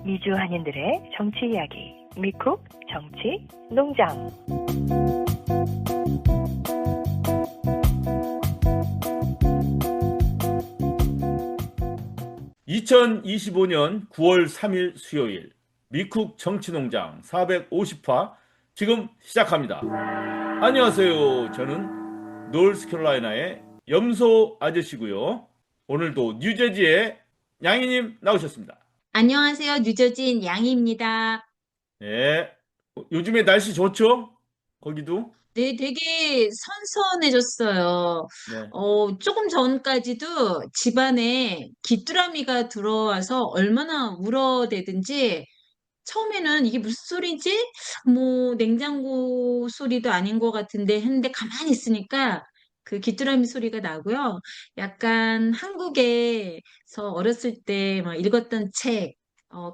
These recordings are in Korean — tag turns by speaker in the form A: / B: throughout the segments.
A: 미주 한인들의 정치 이야기, 미쿡 정치 농장.
B: 2025년 9월 3일 수요일 미쿡 정치농장 450화 지금 시작합니다. 안녕하세요. 저는 노스캐롤라이나의 염소 아저씨고요. 오늘도 뉴저지의 양이님 나오셨습니다.
C: 안녕하세요. 뉴저지인 양희입니다.
B: 네. 요즘에 날씨 좋죠? 거기도?
C: 네, 되게 선선해졌어요.
B: 네.
C: 조금 전까지도 집안에 귀뚜라미가 들어와서 얼마나 울어대든지 처음에는 이게 무슨 소리지? 뭐 냉장고 소리도 아닌 것 같은데 했는데 가만히 있으니까 그 귀뚜라미 소리가 나고요. 약간 한국에서 어렸을 때 막 읽었던 책,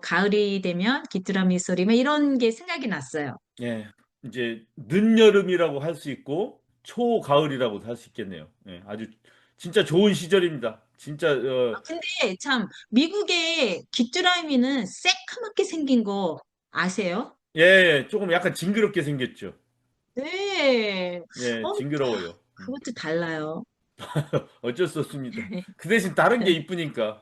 C: 가을이 되면 귀뚜라미 소리, 막 이런 게 생각이 났어요.
B: 예. 이제 늦여름이라고 할 수 있고 초가을이라고도 할 수 있겠네요. 예. 아주 진짜 좋은 시절입니다. 진짜
C: 근데 참 미국의 귀뚜라미는 새까맣게 생긴 거 아세요?
B: 예, 예. 조금 약간 징그럽게 생겼죠.
C: 네.
B: 예,
C: 어,
B: 징그러워요.
C: 그것도 달라요.
B: 어쩔 수 없습니다. 그 대신 다른 게 이쁘니까.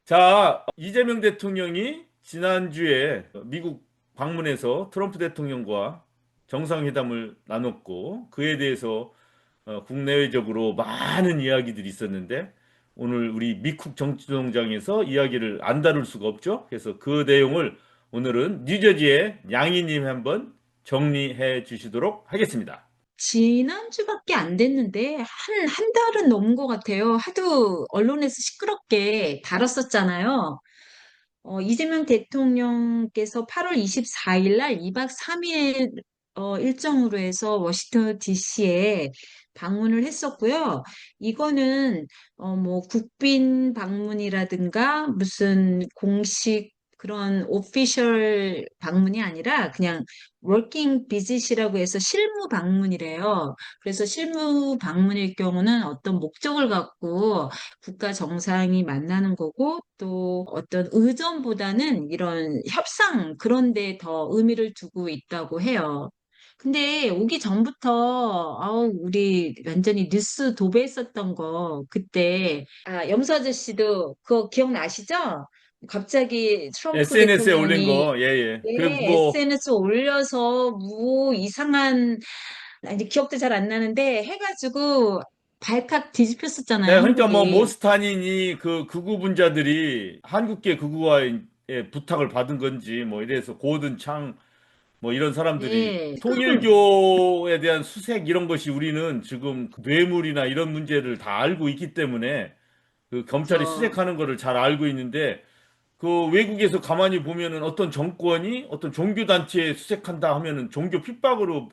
B: 자, 이재명 대통령이 지난주에 미국 방문해서 트럼프 대통령과 정상회담을 나눴고 그에 대해서 국내외적으로 많은 이야기들이 있었는데 오늘 우리 미쿡 정치농장에서 이야기를 안 다룰 수가 없죠. 그래서 그 내용을 오늘은 뉴저지의 양희님 한번 정리해 주시도록 하겠습니다.
C: 지난주밖에 안 됐는데 한 달은 넘은 것 같아요. 하도 언론에서 시끄럽게 다뤘었잖아요. 이재명 대통령께서 8월 24일 날 2박 3일 일정으로 해서 워싱턴 DC에 방문을 했었고요. 이거는 뭐 국빈 방문이라든가 무슨 공식 그런 오피셜 방문이 아니라 그냥 워킹 비짓이라고 해서 실무 방문이래요. 그래서 실무 방문일 경우는 어떤 목적을 갖고 국가 정상이 만나는 거고 또 어떤 의전보다는 이런 협상 그런 데 더 의미를 두고 있다고 해요. 근데 오기 전부터 우리 완전히 뉴스 도배했었던 거 그때 염소 아저씨도 그거 기억나시죠? 갑자기 트럼프
B: SNS에 올린
C: 대통령이
B: 거, 예, 예. 그리고
C: 네,
B: 그거,
C: SNS 올려서 뭐 이상한 나 이제 기억도 잘 안 나는데 해가지고 발칵
B: 네,
C: 뒤집혔었잖아요,
B: 그러니까 뭐
C: 한국이.
B: 모스탄이니 그 극우분자들이 한국계 극우와의 부탁을 받은 건지 뭐 이래서 고든 창 뭐 이런 사람들이
C: 네,
B: 통일교에 대한 수색 이런 것이 우리는 지금 뇌물이나 이런 문제를 다 알고 있기 때문에 그 검찰이
C: 그렇죠.
B: 수색하는 거를 잘 알고 있는데 그 외국에서 가만히 보면은 어떤 정권이 어떤 종교 단체에 수색한다 하면은 종교 핍박으로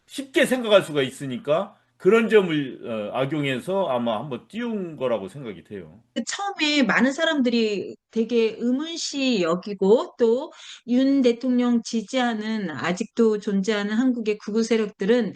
B: 쉽게 생각할 수가 있으니까 그런 점을 악용해서 아마 한번 띄운 거라고 생각이 돼요.
C: 그 처음에 많은 사람들이 되게 의문시 여기고 또 윤 대통령 지지하는 아직도 존재하는 한국의 극우 세력들은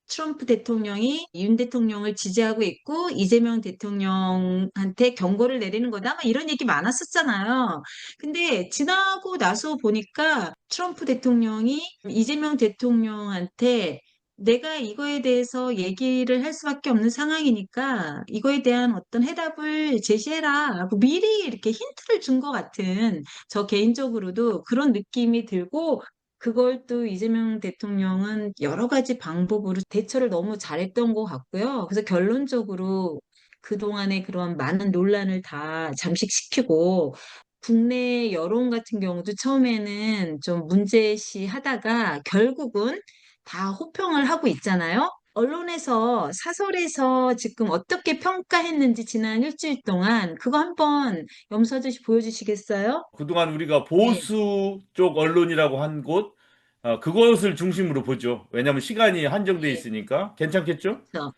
C: 트럼프 대통령이 윤 대통령을 지지하고 있고 이재명 대통령한테 경고를 내리는 거다. 막 이런 얘기 많았었잖아요. 근데 지나고 나서 보니까 트럼프 대통령이 이재명 대통령한테 내가 이거에 대해서 얘기를 할 수밖에 없는 상황이니까 이거에 대한 어떤 해답을 제시해라 라고 미리 이렇게 힌트를 준 것 같은 저 개인적으로도 그런 느낌이 들고 그걸 또 이재명 대통령은 여러 가지 방법으로 대처를 너무 잘했던 것 같고요. 그래서 결론적으로 그동안의 그런 많은 논란을 다 잠식시키고 국내 여론 같은 경우도 처음에는 좀 문제시 하다가 결국은 다 호평을 하고 있잖아요. 언론에서 사설에서 지금 어떻게 평가했는지 지난 일주일 동안 그거 한번 염소 아저씨 보여주시겠어요?
B: 그동안 우리가
C: 네.
B: 보수 쪽 언론이라고 한 곳, 그것을 중심으로 보죠. 왜냐하면 시간이 한정돼
C: 네.
B: 있으니까. 괜찮겠죠?
C: 그렇죠.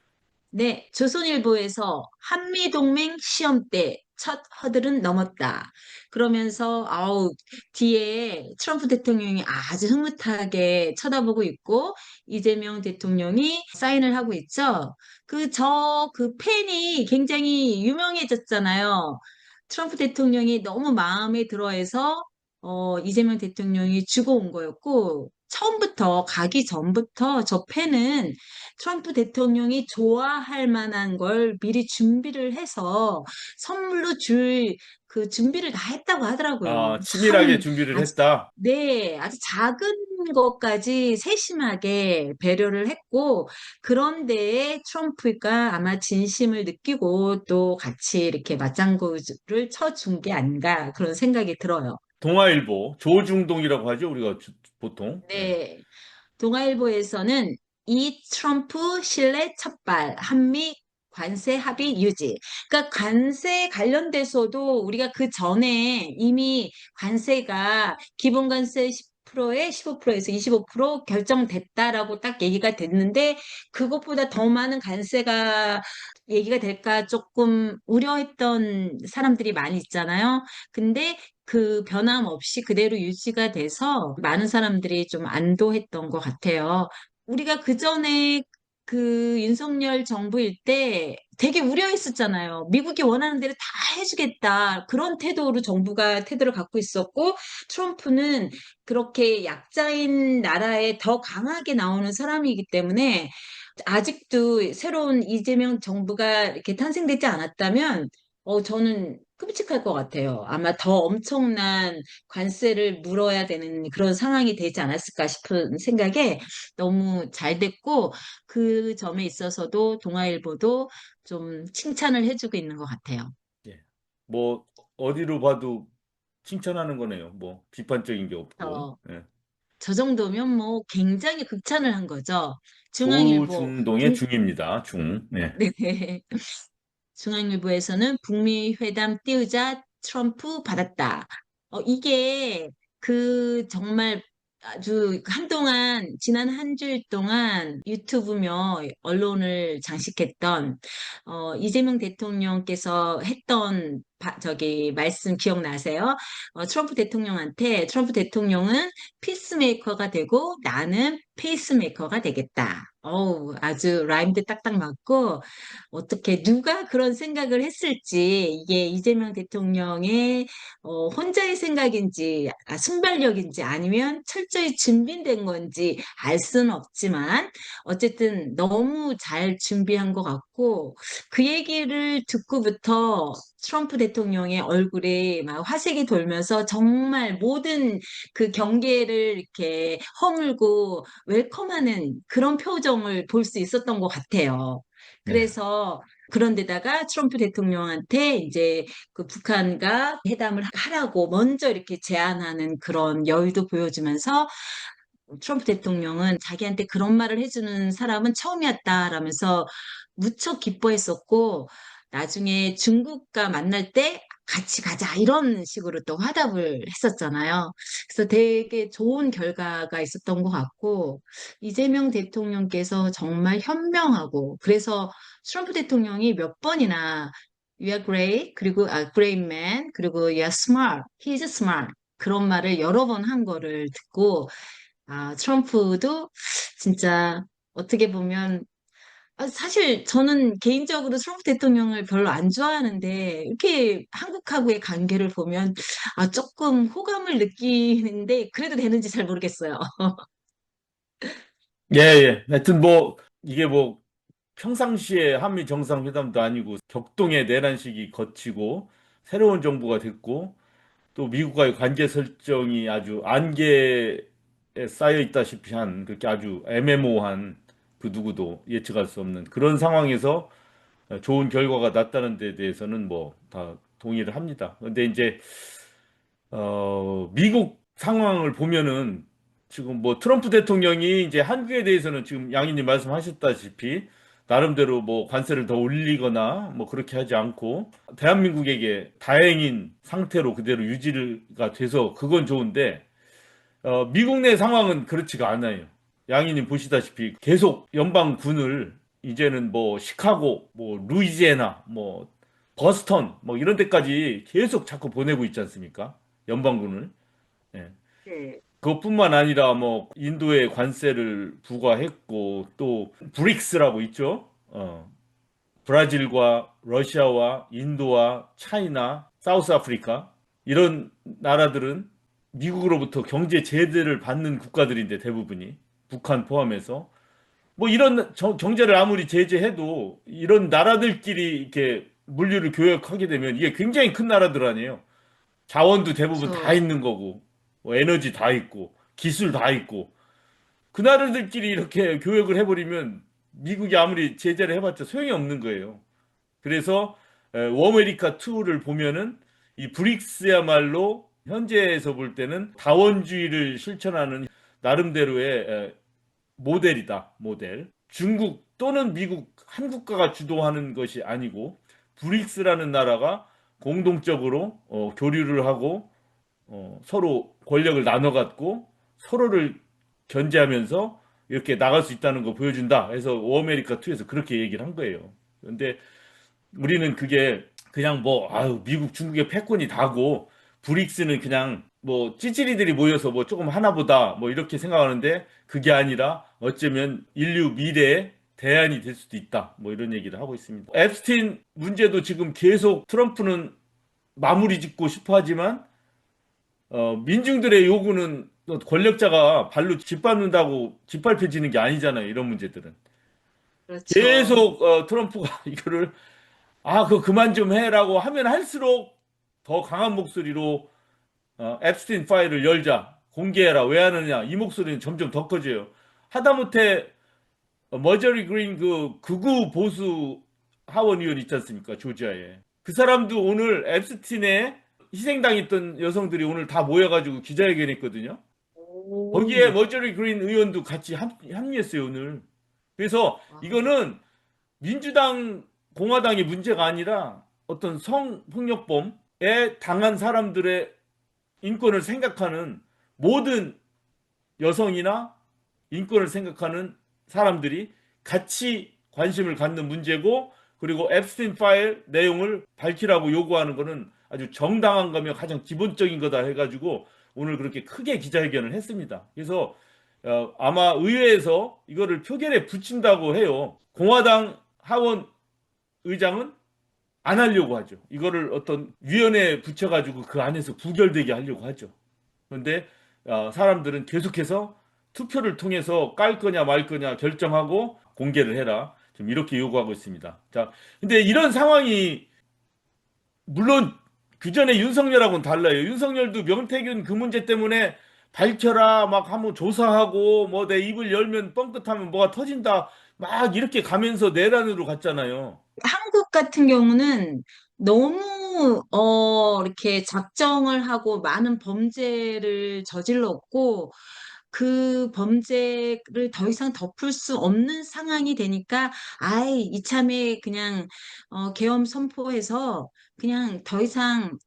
C: 네, 조선일보에서 한미동맹 시험 때 첫 허들은 넘었다. 그러면서 뒤에 트럼프 대통령이 아주 흐뭇하게 쳐다보고 있고 이재명 대통령이 사인을 하고 있죠. 그 팬이 굉장히 유명해졌잖아요. 트럼프 대통령이 너무 마음에 들어해서 이재명 대통령이 주고 온 거였고 처음부터 가기 전부터 저 펜은 트럼프 대통령이 좋아할 만한 걸 미리 준비를 해서 선물로 줄 그 준비를 다 했다고 하더라고요.
B: 아, 치밀하게 준비를
C: 아주
B: 했다.
C: 네, 아주 작은 것까지 세심하게 배려를 했고, 그런데 트럼프가 아마 진심을 느끼고 또 같이 이렇게 맞장구를 쳐준 게 아닌가 그런 생각이 들어요.
B: 동아일보, 조중동이라고 하죠, 우리가 보통. 예.
C: 네. 동아일보에서는 이 트럼프 신뢰 첩발 한미 관세 합의 유지. 그러니까 관세 관련돼서도 우리가 그 전에 이미 관세가 기본 관세 10%에 15%에서 25% 결정됐다라고 딱 얘기가 됐는데 그것보다 더 많은 관세가 얘기가 될까 조금 우려했던 사람들이 많이 있잖아요. 근데 그 변함없이 그대로 유지가 돼서 많은 사람들이 좀 안도했던 것 같아요. 우리가 그 전에 그 윤석열 정부일 때 되게 우려했었잖아요. 미국이 원하는 대로 다 해주겠다. 그런 태도로 정부가 태도를 갖고 있었고, 트럼프는 그렇게 약자인 나라에 더 강하게 나오는 사람이기 때문에 아직도 새로운 이재명 정부가 이렇게 탄생되지 않았다면, 저는 끔찍할 것 같아요. 아마 더 엄청난 관세를 물어야 되는 그런 상황이 되지 않았을까 싶은 생각에 너무 잘 됐고, 그 점에 있어서도 동아일보도 좀 칭찬을 해주고 있는 것 같아요.
B: 예. 뭐, 어디로 봐도 칭찬하는 거네요. 뭐, 비판적인 게 없고.
C: 저,
B: 예.
C: 저 정도면 뭐 굉장히 극찬을 한 거죠. 중앙일보,
B: 조중동의 중입니다. 중. 예.
C: 네. 중앙일보에서는 북미 회담 띄우자 트럼프 받았다. 이게 그 정말 아주 한동안 지난 한 주일 동안 유튜브며 언론을 장식했던 이재명 대통령께서 했던 저기 말씀 기억나세요? 트럼프 대통령한테 트럼프 대통령은 피스메이커가 되고 나는 페이스메이커가 되겠다. 아주 라임도 딱딱 맞고 어떻게 누가 그런 생각을 했을지 이게 이재명 대통령의 혼자의 생각인지 순발력인지 아니면 철저히 준비된 건지 알 수는 없지만 어쨌든 너무 잘 준비한 것 같고 그 얘기를 듣고부터 트럼프 대통령의 얼굴에 막 화색이 돌면서 정말 모든 그 경계를 이렇게 허물고 웰컴하는 그런 표정을 볼 수 있었던 것 같아요.
B: 예.
C: 그래서 그런데다가 트럼프 대통령한테 이제 그 북한과 회담을 하라고 먼저 이렇게 제안하는 그런 여유도 보여주면서 트럼프 대통령은 자기한테 그런 말을 해주는 사람은 처음이었다라면서 무척 기뻐했었고 나중에 중국과 만날 때 같이 가자 이런 식으로 또 화답을 했었잖아요. 그래서 되게 좋은 결과가 있었던 것 같고 이재명 대통령께서 정말 현명하고 그래서 트럼프 대통령이 몇 번이나 You are great 그리고 great man 그리고 You are smart, he's smart 그런 말을 여러 번 한 거를 듣고 트럼프도 진짜 어떻게 보면 사실 저는 개인적으로 트럼프 대통령을 별로 안 좋아하는데 이렇게 한국하고의 관계를 보면 조금 호감을 느끼는데 그래도 되는지 잘 모르겠어요.
B: 예, 예. 하여튼 뭐, 이게 뭐, 평상시에 한미 정상회담도 아니고, 격동의 내란식이 거치고, 새로운 정부가 됐고, 또 미국과의 관계 설정이 아주 안개에 쌓여 있다시피 한, 그렇게 아주 애매모호한, 그 누구도 예측할 수 없는 그런 상황에서 좋은 결과가 났다는 데 대해서는 뭐, 다 동의를 합니다. 근데 이제, 미국 상황을 보면은 지금 뭐 트럼프 대통령이 이제 한국에 대해서는 지금 양희님 말씀하셨다시피 나름대로 뭐 관세를 더 올리거나 뭐 그렇게 하지 않고 대한민국에게 다행인 상태로 그대로 유지가 돼서 그건 좋은데 미국 내 상황은 그렇지가 않아요. 양희님 보시다시피 계속 연방군을 이제는 뭐 시카고, 뭐 루이지애나, 뭐 버스턴 뭐 이런 데까지 계속 자꾸 보내고 있지 않습니까? 연방군을. 예.
C: 네.
B: 그것뿐만 아니라 뭐 인도에 관세를 부과했고 또 브릭스라고 있죠. 브라질과 러시아와 인도와 차이나, 사우스 아프리카 이런 나라들은 미국으로부터 경제 제재를 받는 국가들인데 대부분이 북한 포함해서 뭐 이런 경제를 아무리 제재해도 이런 나라들끼리 이렇게 물류를 교역하게 되면 이게 굉장히 큰 나라들 아니에요. 자원도 대부분 다
C: 그렇죠.
B: 있는 거고, 뭐 에너지 다 있고, 기술 다 있고, 그 나라들끼리 이렇게 교역을 해버리면 미국이 아무리 제재를 해봤자 소용이 없는 거예요. 그래서 워메리카 2를 보면은 이 브릭스야말로 현재에서 볼 때는 다원주의를 실천하는 나름대로의 모델이다, 모델. 중국 또는 미국 한 국가가 주도하는 것이 아니고 브릭스라는 나라가 공동적으로 교류를 하고 서로 권력을 나눠 갖고 서로를 견제하면서 이렇게 나갈 수 있다는 거 보여준다. 해서 워메리카 2에서 그렇게 얘기를 한 거예요. 그런데 우리는 그게 그냥 뭐 아유 미국 중국의 패권이 다고 브릭스는 그냥 뭐 찌질이들이 모여서 뭐 조금 하나보다 뭐 이렇게 생각하는데 그게 아니라 어쩌면 인류 미래의 대안이 될 수도 있다. 뭐 이런 얘기를 하고 있습니다. 앱스틴 문제도 지금 계속 트럼프는 마무리 짓고 싶어 하지만 민중들의 요구는 권력자가 발로 짓밟는다고 짓밟혀지는 게 아니잖아요. 이런 문제들은.
C: 그렇죠.
B: 계속 트럼프가 이거를 그거 그만 좀 해라고 하면 할수록 더 강한 목소리로 앱스틴 파일을 열자, 공개해라, 왜 하느냐, 이 목소리는 점점 더 커져요. 하다못해 머저리 그린 그 극우 보수 하원 의원 있지 않습니까? 조지아에. 그 사람도 오늘 앱스틴에 희생당했던 여성들이 오늘 다 모여가지고 기자회견 했거든요. 거기에
C: 오.
B: 머저리 그린 의원도 같이 합류했어요, 오늘. 그래서
C: 아,
B: 이거는 민주당, 공화당이 문제가 아니라 어떤 성폭력범에 당한 사람들의 인권을 생각하는 모든 여성이나 인권을 생각하는 사람들이 같이 관심을 갖는 문제고, 그리고 앱스틴 파일 내용을 밝히라고 요구하는 것은 아주 정당한 거며 가장 기본적인 거다 해가지고 오늘 그렇게 크게 기자회견을 했습니다. 그래서 아마 의회에서 이거를 표결에 붙인다고 해요. 공화당 하원 의장은 안 하려고 하죠. 이거를 어떤 위원회에 붙여가지고 그 안에서 부결되게 하려고 하죠. 그런데 사람들은 계속해서 투표를 통해서 깔 거냐 말 거냐 결정하고 공개를 해라. 좀 이렇게 요구하고 있습니다. 자, 근데 이런 상황이 물론 그 전에 윤석열하고는 달라요. 윤석열도 명태균 그 문제 때문에 밝혀라 막 한번 조사하고 뭐 내 입을 열면 뻥끗하면 뭐가 터진다 막 이렇게 가면서 내란으로 갔잖아요.
C: 한국 같은 경우는 너무 이렇게 작정을 하고 많은 범죄를 저질렀고 그 범죄를 더 이상 덮을 수 없는 상황이 되니까 아예 이참에 그냥 계엄 선포해서 그냥 더 이상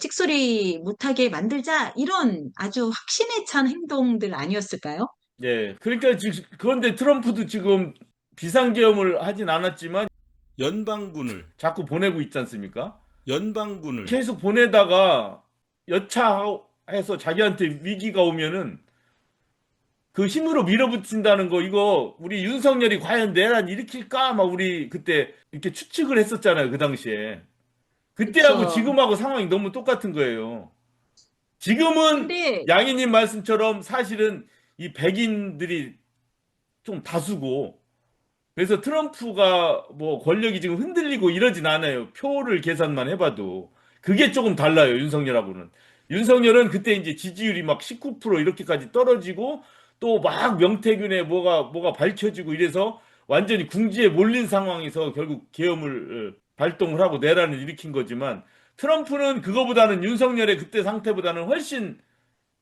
C: 찍소리 못하게 만들자 이런 아주 확신에 찬 행동들 아니었을까요?
B: 예. 그러니까 지금 그런데 트럼프도 지금 비상계엄을 하진 않았지만 연방군을 자꾸 보내고 있지 않습니까? 연방군을 계속 보내다가 여차해서 자기한테 위기가 오면은 그 힘으로 밀어붙인다는 거 이거 우리 윤석열이 과연 내란 일으킬까? 막 우리 그때 이렇게 추측을 했었잖아요. 그 당시에. 그때하고
C: 그렇죠.
B: 지금하고 상황이 너무 똑같은 거예요. 지금은
C: 근데
B: 양희님 말씀처럼 사실은 이 백인들이 좀 다수고 그래서 트럼프가 뭐 권력이 지금 흔들리고 이러진 않아요. 표를 계산만 해봐도. 그게 조금 달라요, 윤석열하고는. 윤석열은 그때 이제 지지율이 막 19% 이렇게까지 떨어지고 또 막 명태균의 뭐가 밝혀지고 이래서 완전히 궁지에 몰린 상황에서 결국 계엄을 발동을 하고 내란을 일으킨 거지만 트럼프는 그거보다는 윤석열의 그때 상태보다는 훨씬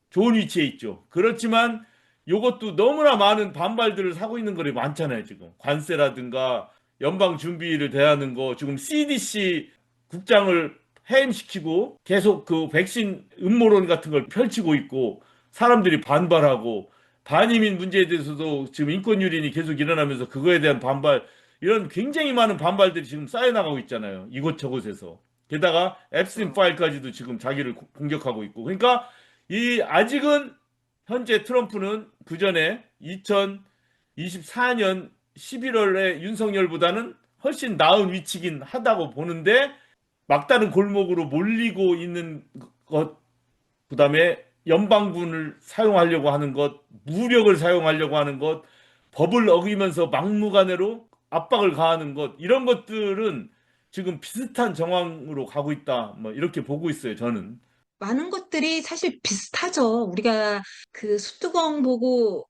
B: 좋은 위치에 있죠. 그렇지만 이것도 너무나 많은 반발들을 사고 있는 거리 많잖아요, 지금. 관세라든가 연방 준비를 대하는 거, 지금 CDC 국장을 해임시키고 계속 그 백신 음모론 같은 걸 펼치고 있고 사람들이 반발하고 반이민 문제에 대해서도 지금 인권 유린이 계속 일어나면서 그거에 대한 반발 이런 굉장히 많은 반발들이 지금 쌓여나가고 있잖아요. 이곳저곳에서. 게다가 앱스틴 파일까지도 지금 자기를 공격하고 있고. 그러니까 이 아직은 현재 트럼프는 그 전에 2024년 11월에 윤석열보다는 훨씬 나은 위치긴 하다고 보는데 막다른 골목으로 몰리고 있는 것, 그다음에 연방군을 사용하려고 하는 것, 무력을 사용하려고 하는 것, 법을 어기면서 막무가내로 압박을 가하는 것, 이런 것들은 지금 비슷한 정황으로 가고 있다. 뭐 이렇게 보고 있어요, 저는.
C: 많은 것들이 사실 비슷하죠. 우리가 그 소뚜껑 보고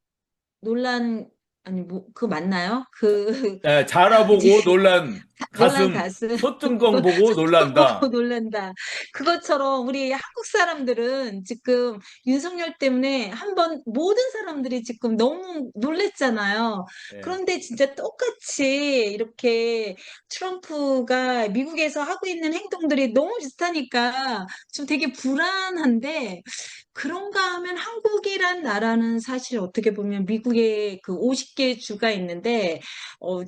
C: 논란, 아니, 뭐, 그거 맞나요? 그,
B: 예,
C: 이제,
B: 자라보고 놀란
C: 놀란
B: 가슴,
C: 가슴,
B: 소뚜껑 보고
C: 소뚜껑 보고
B: 놀란다.
C: 놀란다. 그것처럼 우리 한국 사람들은 지금 윤석열 때문에 한번 모든 사람들이 지금 너무 놀랬잖아요.
B: 예.
C: 그런데 진짜 똑같이 이렇게 트럼프가 미국에서 하고 있는 행동들이 너무 비슷하니까 좀 되게 불안한데 그런가 하면 한국이란 나라는 사실 어떻게 보면 미국에 그 50개 주가 있는데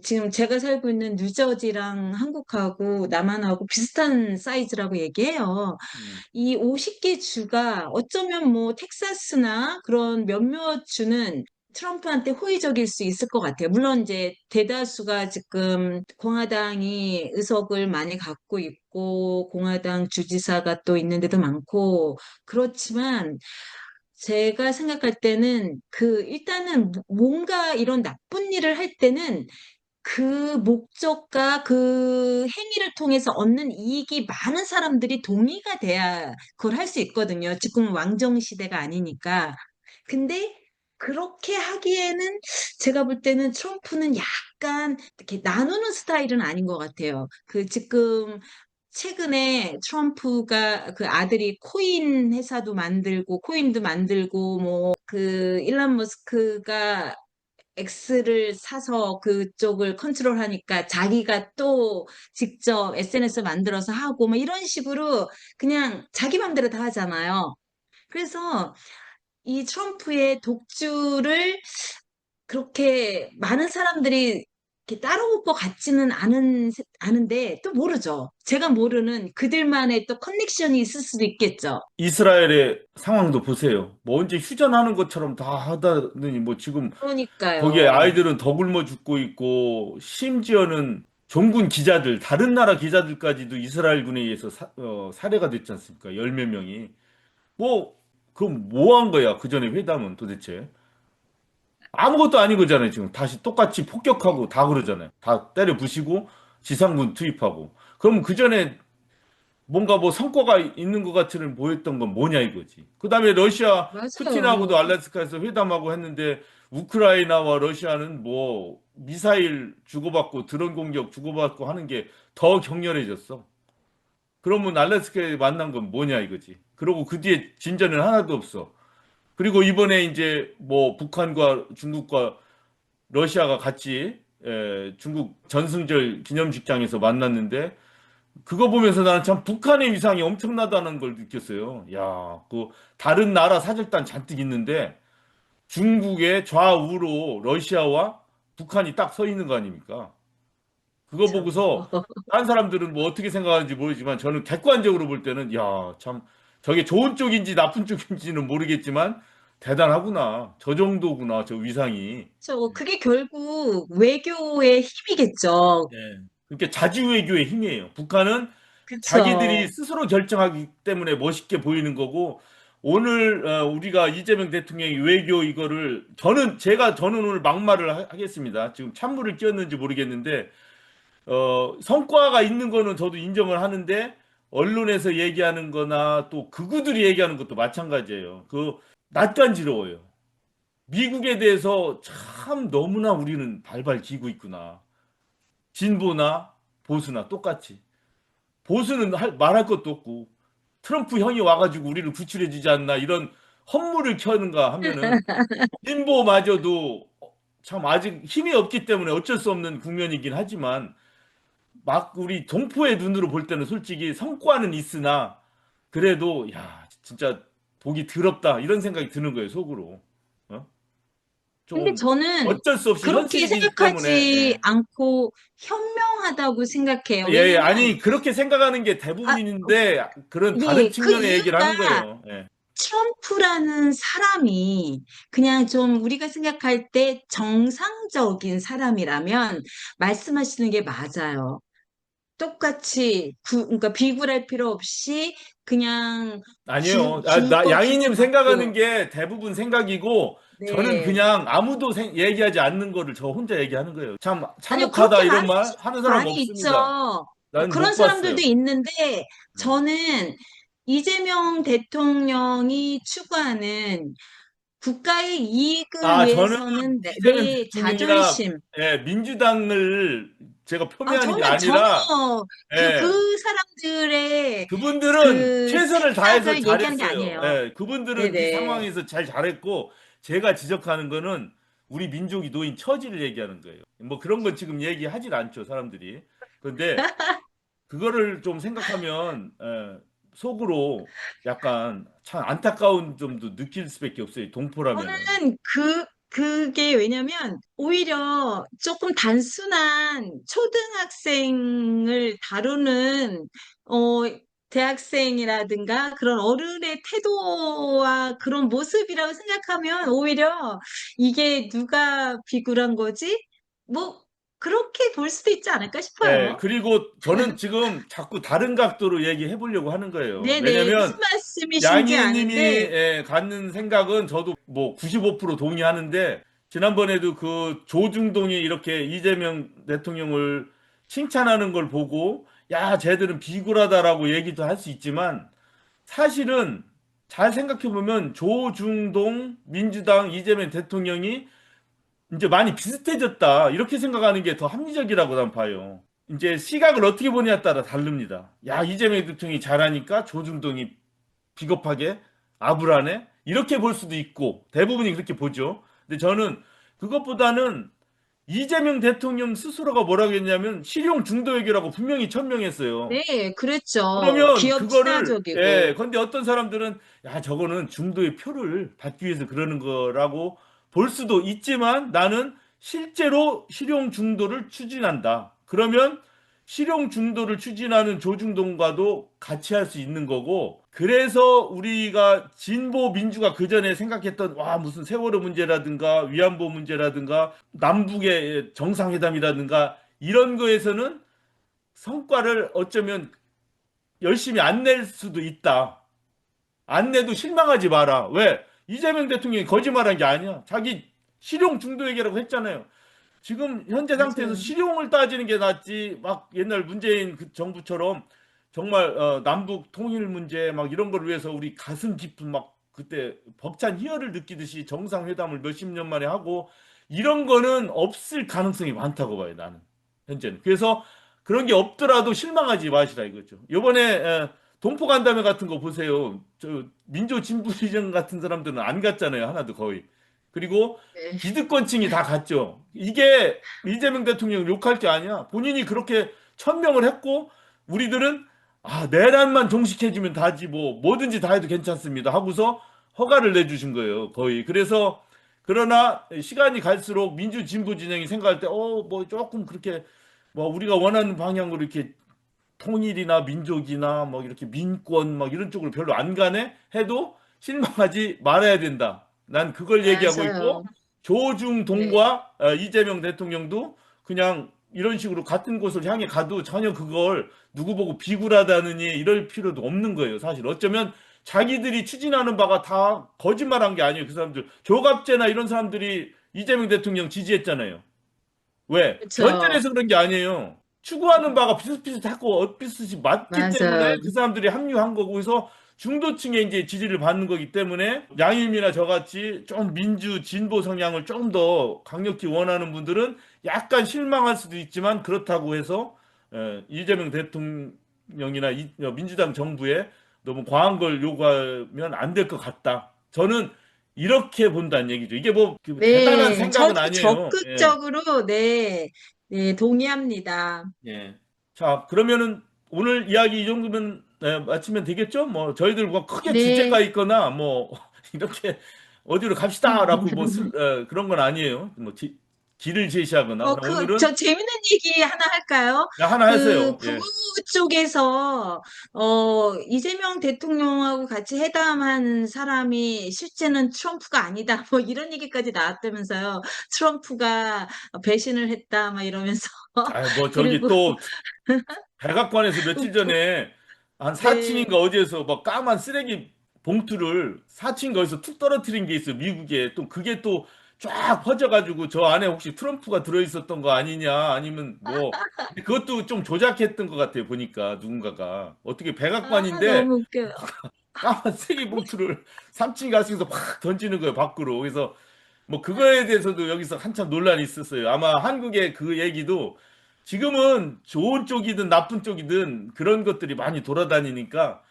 C: 지금 제가 살고 있는 뉴저지랑 한국하고 남한하고 비슷한 사이즈라고 얘기해요.
B: 음.
C: 이 50개 주가 어쩌면 뭐 텍사스나 그런 몇몇 주는 트럼프한테 호의적일 수 있을 것 같아요. 물론 이제 대다수가 지금 공화당이 의석을 많이 갖고 있고 공화당 주지사가 또 있는 데도 많고 그렇지만 제가 생각할 때는 그 일단은 뭔가 이런 나쁜 일을 할 때는 그 목적과 그 행위를 통해서 얻는 이익이 많은 사람들이 동의가 돼야 그걸 할 수 있거든요. 지금은 왕정 시대가 아니니까. 근데 그렇게 하기에는 제가 볼 때는 트럼프는 약간 이렇게 나누는 스타일은 아닌 것 같아요. 그 지금 최근에 트럼프가 그 아들이 코인 회사도 만들고 코인도 만들고 뭐 그 일론 머스크가 X를 사서 그쪽을 컨트롤하니까 자기가 또 직접 SNS 만들어서 하고 뭐 이런 식으로 그냥 자기 맘대로 다 하잖아요. 그래서 이 트럼프의 독주를 그렇게 많은 사람들이 이렇게 따라올 것 같지는 않은데 또 모르죠. 제가 모르는 그들만의 또 커넥션이 있을 수도 있겠죠.
B: 이스라엘의 상황도 보세요. 뭐 언제 휴전하는 것처럼 다 하다니 뭐 지금 거기에
C: 그러니까요.
B: 아이들은 더 굶어 죽고 있고 심지어는 종군 기자들, 다른 나라 기자들까지도 이스라엘군에 의해서 살해가 됐지 않습니까? 열 몇 명이. 뭐 그럼 뭐 한 거야? 그 전에 회담은 도대체 아무것도 아닌 거잖아요. 지금 다시 똑같이 폭격하고 다 그러잖아요. 다 때려 부시고 지상군 투입하고. 그럼 그 전에 뭔가 뭐 성과가 있는 것 같이는 보였던 건 뭐냐 이거지. 그다음에 러시아 푸틴하고도
C: 맞아요.
B: 알래스카에서 회담하고 했는데 우크라이나와 러시아는 뭐 미사일 주고받고 드론 공격 주고받고 하는 게 더 격렬해졌어. 그러면 알래스카에 만난 건 뭐냐 이거지. 그리고 그 뒤에 진전은 하나도 없어. 그리고 이번에 이제 뭐 북한과 중국과 러시아가 같이 중국 전승절 기념식장에서 만났는데 그거 보면서 나는 참 북한의 위상이 엄청나다는 걸 느꼈어요. 야, 그 다른 나라 사절단 잔뜩 있는데 중국의 좌우로 러시아와 북한이 딱 서 있는 거 아닙니까? 그거
C: 그렇죠.
B: 보고서 딴 사람들은 뭐 어떻게 생각하는지 모르지만 저는 객관적으로 볼 때는 야, 참 저게 좋은 쪽인지 나쁜 쪽인지는 모르겠지만 대단하구나. 저 정도구나. 저 위상이.
C: 그게 결국 외교의 힘이겠죠.
B: 예. 그러니까 자주외교의 힘이에요. 북한은 자기들이
C: 그쵸.
B: 스스로 결정하기 때문에 멋있게 보이는 거고, 오늘 우리가 이재명 대통령이 외교 이거를 저는 오늘 막말을 하겠습니다. 지금 찬물을 끼얹는지 모르겠는데 성과가 있는 거는 저도 인정을 하는데 언론에서 얘기하는 거나 또 극우들이 얘기하는 것도 마찬가지예요. 그 낯간지러워요. 미국에 대해서 참 너무나 우리는 발발 기고 있구나. 진보나 보수나 똑같이. 보수는 말할 것도 없고 트럼프 형이 와가지고 우리를 구출해주지 않나 이런 헛물을 켜는가 하면은 진보마저도 참 아직 힘이 없기 때문에 어쩔 수 없는 국면이긴 하지만 막 우리 동포의 눈으로 볼 때는 솔직히 성과는 있으나 그래도 야 진짜 보기 더럽다 이런 생각이 드는 거예요 속으로. 어?
C: 근데
B: 좀
C: 저는
B: 어쩔 수 없이
C: 그렇게
B: 현실이기 때문에
C: 생각하지
B: 예.
C: 않고 현명하다고 생각해요.
B: 예, 예.
C: 왜냐면,
B: 아니, 그렇게 생각하는 게
C: 아,
B: 대부분인데, 그런 다른
C: 예, 그
B: 측면의 얘기를
C: 이유가
B: 하는 거예요. 예.
C: 트럼프라는 사람이 그냥 좀 우리가 생각할 때 정상적인 사람이라면 말씀하시는 게 맞아요. 똑같이 그러니까 비굴할 필요 없이 그냥
B: 아니요. 양희님
C: 기웃거리고
B: 생각하는
C: 맞고
B: 게 대부분 생각이고, 저는
C: 네.
B: 그냥 아무도 얘기하지 않는 거를 저 혼자 얘기하는 거예요. 참,
C: 아니요,
B: 참혹하다
C: 그렇게
B: 이런
C: 말하는
B: 말 하는
C: 사람도
B: 사람
C: 많이 있죠.
B: 없습니다. 난
C: 그런
B: 못
C: 사람들도
B: 봤어요.
C: 있는데,
B: 네.
C: 저는 이재명 대통령이 추구하는 국가의 이익을
B: 저는
C: 위해서는
B: 이재명
C: 내
B: 대통령이나
C: 자존심,
B: 예, 민주당을 제가 표명하는 게
C: 정말 전혀
B: 아니라, 예,
C: 그 사람들의
B: 그분들은
C: 그
B: 최선을 다해서
C: 생각을 얘기하는 게
B: 잘했어요.
C: 아니에요.
B: 예, 그분들은 이
C: 네네.
B: 상황에서 잘 잘했고, 제가 지적하는 거는 우리 민족이 놓인 처지를 얘기하는 거예요. 뭐 그런 건 지금 얘기하질 않죠, 사람들이. 그런데 그거를 좀 생각하면 속으로 약간 참 안타까운 점도 느낄 수밖에 없어요. 동포라면은.
C: 저는 그게 왜냐면 오히려 조금 단순한 초등학생을 다루는, 어, 대학생이라든가 그런 어른의 태도와 그런 모습이라고 생각하면 오히려 이게 누가 비굴한 거지? 뭐, 그렇게 볼 수도 있지 않을까
B: 예,
C: 싶어요.
B: 그리고 저는 지금 자꾸 다른 각도로 얘기해 보려고 하는 거예요.
C: 네네. 무슨
B: 왜냐면
C: 말씀이신지
B: 양희님이
C: 아는데,
B: 갖는 생각은 저도 뭐 95% 동의하는데, 지난번에도 그 조중동이 이렇게 이재명 대통령을 칭찬하는 걸 보고 야, 쟤들은 비굴하다라고 얘기도 할 수 있지만, 사실은 잘 생각해 보면 조중동 민주당 이재명 대통령이 이제 많이 비슷해졌다, 이렇게 생각하는 게 더 합리적이라고 난 봐요. 이제 시각을 어떻게 보냐에 따라 다릅니다. 야, 이재명 대통령이 잘하니까 조중동이 비겁하게 아불하네, 이렇게 볼 수도 있고, 대부분이 그렇게 보죠. 근데 저는 그것보다는 이재명 대통령 스스로가 뭐라고 했냐면 실용 중도액이라고 분명히 천명했어요.
C: 네, 그랬죠.
B: 그러면
C: 기업
B: 그거를,
C: 친화적이고.
B: 근데 어떤 사람들은 야, 저거는 중도의 표를 받기 위해서 그러는 거라고 볼 수도 있지만, 나는 실제로 실용 중도를 추진한다, 그러면 실용 중도를 추진하는 조중동과도 같이 할 수 있는 거고, 그래서 우리가 진보 민주가 그 전에 생각했던 와, 무슨 세월호 문제라든가 위안부 문제라든가 남북의 정상회담이라든가 이런 거에서는 성과를 어쩌면 열심히 안 낼 수도 있다. 안 내도 실망하지 마라. 왜? 이재명 대통령이 거짓말한 게 아니야. 자기 실용 중도 얘기라고 했잖아요. 지금 현재 상태에서
C: 맞아요.
B: 실용을 따지는 게 낫지, 막 옛날 문재인 그 정부처럼 정말 남북 통일 문제 막 이런 걸 위해서 우리 가슴 깊은 막 그때 벅찬 희열을 느끼듯이 정상회담을 몇십 년 만에 하고, 이런 거는 없을 가능성이 많다고 봐요, 나는 현재는. 그래서 그런 게 없더라도 실망하지 마시라 이거죠. 요번에 동포간담회 같은 거 보세요. 저 민조 진보리정 같은 사람들은 안 갔잖아요, 하나도 거의. 그리고
C: 네.
B: 기득권층이 다 갔죠. 이게 이재명 대통령 욕할 게 아니야. 본인이 그렇게 천명을 했고, 우리들은 내란만 종식해주면 다지, 뭐 뭐든지 다 해도 괜찮습니다 하고서 허가를 내주신 거예요, 거의. 그래서 그러나 시간이 갈수록 민주 진보 진영이 생각할 때 뭐 조금 그렇게 뭐 우리가 원하는 방향으로 이렇게 통일이나 민족이나 뭐 이렇게 민권 막 이런 쪽으로 별로 안 가네 해도 실망하지 말아야 된다. 난 그걸 얘기하고
C: 맞아요.
B: 있고,
C: 네.
B: 조중동과 이재명 대통령도 그냥 이런 식으로 같은 곳을 향해 가도 전혀 그걸 누구 보고 비굴하다느니 이럴 필요도 없는 거예요. 사실 어쩌면 자기들이 추진하는 바가 다 거짓말한 게 아니에요. 그 사람들 조갑제나 이런 사람들이 이재명 대통령 지지했잖아요. 왜?
C: 그렇죠.
B: 결절해서 그런 게 아니에요. 추구하는 바가 비슷비슷하고 엇비슷이 맞기 때문에
C: 맞아요.
B: 그 사람들이 합류한 거고, 그래서 중도층의 이제 지지를 받는 거기 때문에 양일미나 저같이 좀 민주 진보 성향을 좀 더 강력히 원하는 분들은 약간 실망할 수도 있지만, 그렇다고 해서 이재명 대통령이나 민주당 정부에 너무 과한 걸 요구하면 안 될 것 같다. 저는 이렇게 본다는 얘기죠. 이게 뭐그 대단한
C: 네, 저도
B: 생각은 아니에요. 예.
C: 적극적으로, 네, 네, 동의합니다.
B: 예. 자, 그러면은 오늘 이야기 이 정도면 마치면 되겠죠? 뭐 저희들 뭐 크게 주제가
C: 네.
B: 있거나 뭐 이렇게 어디로 갑시다라고 뭐 그런 건 아니에요. 뭐 길을 제시하거나. 그냥 오늘은
C: 저 재밌는 얘기 하나 할까요?
B: 하나
C: 그
B: 하세요.
C: 북우
B: 예.
C: 쪽에서 이재명 대통령하고 같이 회담한 사람이 실제는 트럼프가 아니다. 뭐 이런 얘기까지 나왔다면서요. 트럼프가 배신을 했다. 막 이러면서.
B: 뭐 저기
C: 그리고
B: 또 백악관에서 며칠 전에 한 4층인가
C: 네.
B: 어디에서 막 까만 쓰레기 봉투를 4층인가 어디서 툭 떨어뜨린 게 있어요. 미국에. 또 그게 또 쫙 퍼져가지고 저 안에 혹시 트럼프가 들어있었던 거 아니냐 아니면 뭐 근데 그것도 좀 조작했던 것 같아요. 보니까 누군가가 어떻게
C: 아,
B: 백악관인데
C: 너무 웃겨요.
B: 까만 쓰레기 봉투를 3층 가스에서 확 던지는 거예요. 밖으로. 그래서 뭐 그거에 대해서도 여기서 한참 논란이 있었어요. 아마 한국의 그 얘기도 지금은 좋은 쪽이든 나쁜 쪽이든 그런 것들이 많이 돌아다니니까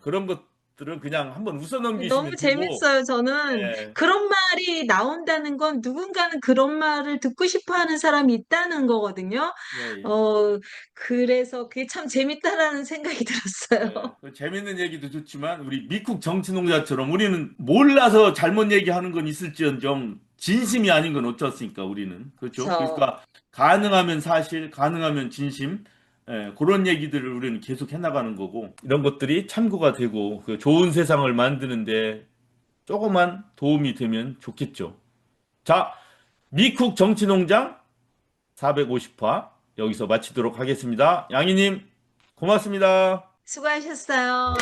B: 그런 것들은 그냥 한번 웃어
C: 너무
B: 넘기시면 되고
C: 재밌어요. 저는
B: 예,
C: 그런 말이 나온다는 건 누군가는 그런 말을 듣고 싶어 하는 사람이 있다는 거거든요.
B: 예, 예.
C: 어, 그래서 그게 참 재밌다라는 생각이 들었어요.
B: 예, 그 재밌는 얘기도 좋지만 우리 미국 정치농자처럼 우리는 몰라서 잘못 얘기하는 건 있을지언정 진심이 아닌 건 어떻습니까? 우리는 그렇죠?
C: 저,
B: 그러니까 가능하면 사실, 가능하면 진심 그런 얘기들을 우리는 계속 해나가는 거고 이런 것들이 참고가 되고 그 좋은 세상을 만드는데 조금만 도움이 되면 좋겠죠. 자, 미국 정치농장 450화 여기서 마치도록 하겠습니다. 양희님 고맙습니다.
C: 수고하셨어요.